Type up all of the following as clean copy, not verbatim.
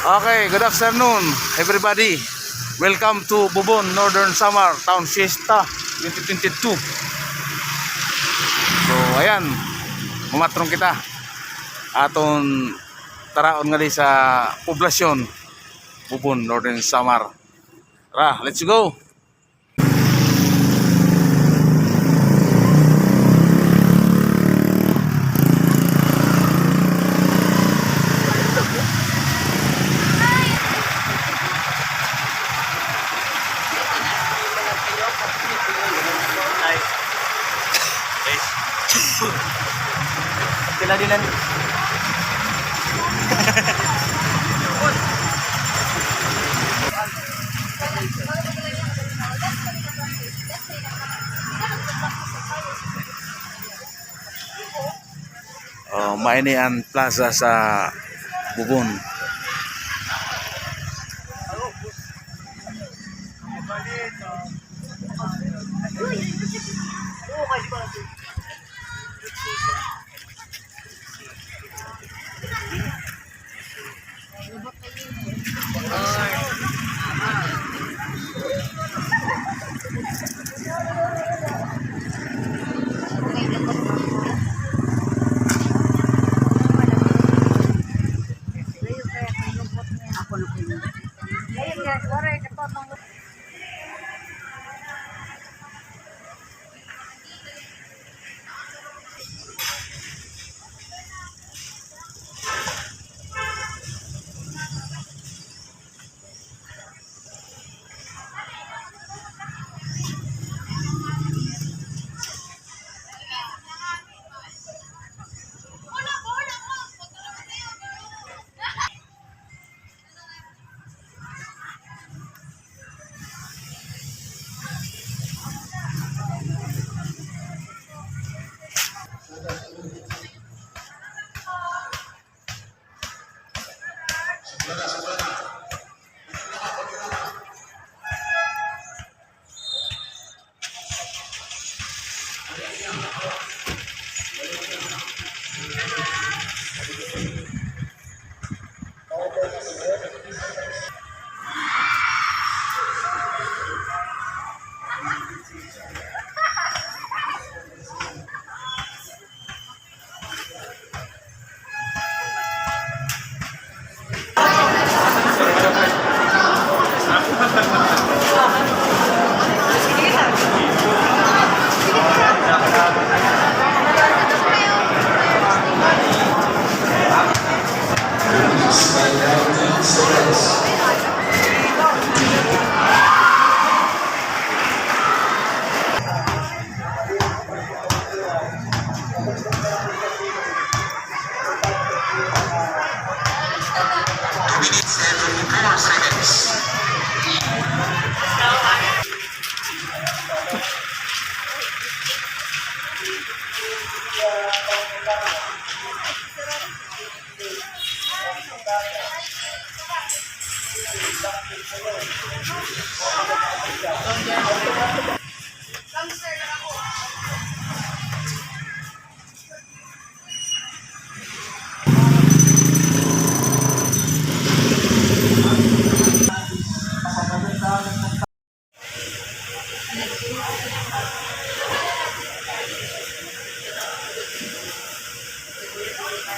Okay, good afternoon everybody. Welcome to Bubon Northern Samar Town Fiesta 2022. So ayan, umatrong kita aton taraon nga di sa poblasyon Bubon Northern Samar. Tara, let's go. Dilan. Mainian Plaza sa Bubon.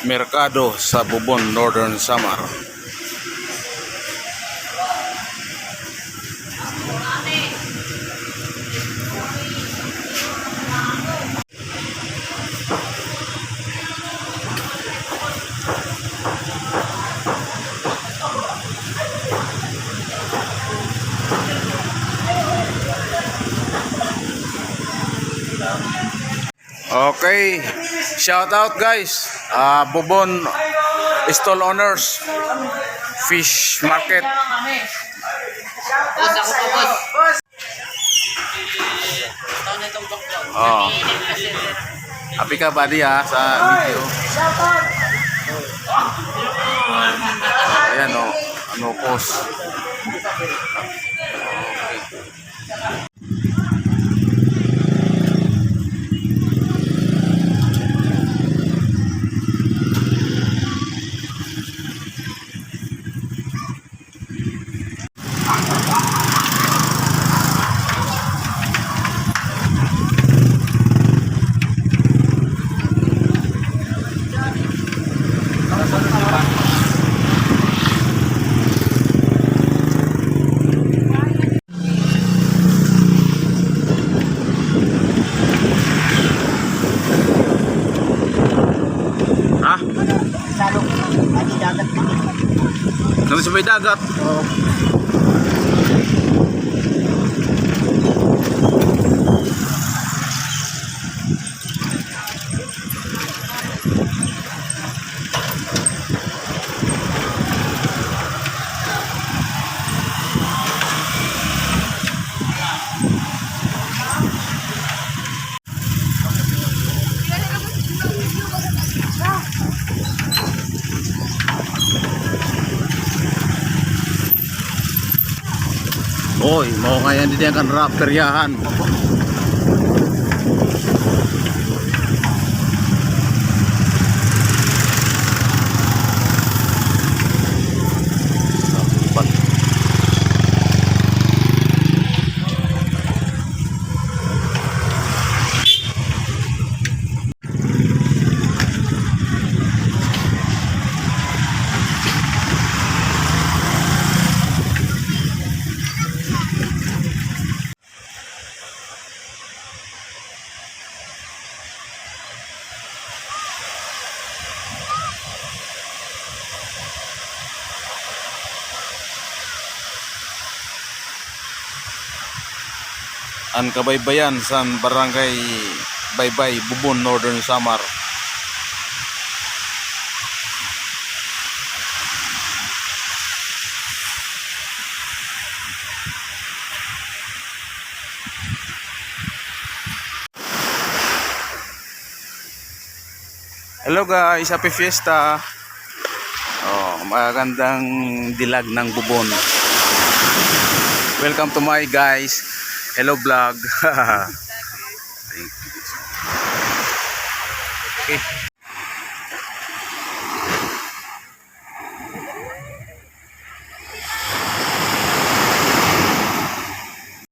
Merkado sa Bubon Northern Samar. Okay, shout out guys, Bubon stall owners, fish market. Oh, happy ka buddy sa video. Ayan ano post. Okay. Nandun sa may dagat. Oo. Oy, mau kaya hindi kan rapper yahan. Ang kabaybayan sa barangay Baybay, Bubon, Northern Samar. Hello guys, happy fiesta. Oh, magandang dilag ng Bubon. Welcome to my guys. Hello vlog. Thank you. Okay.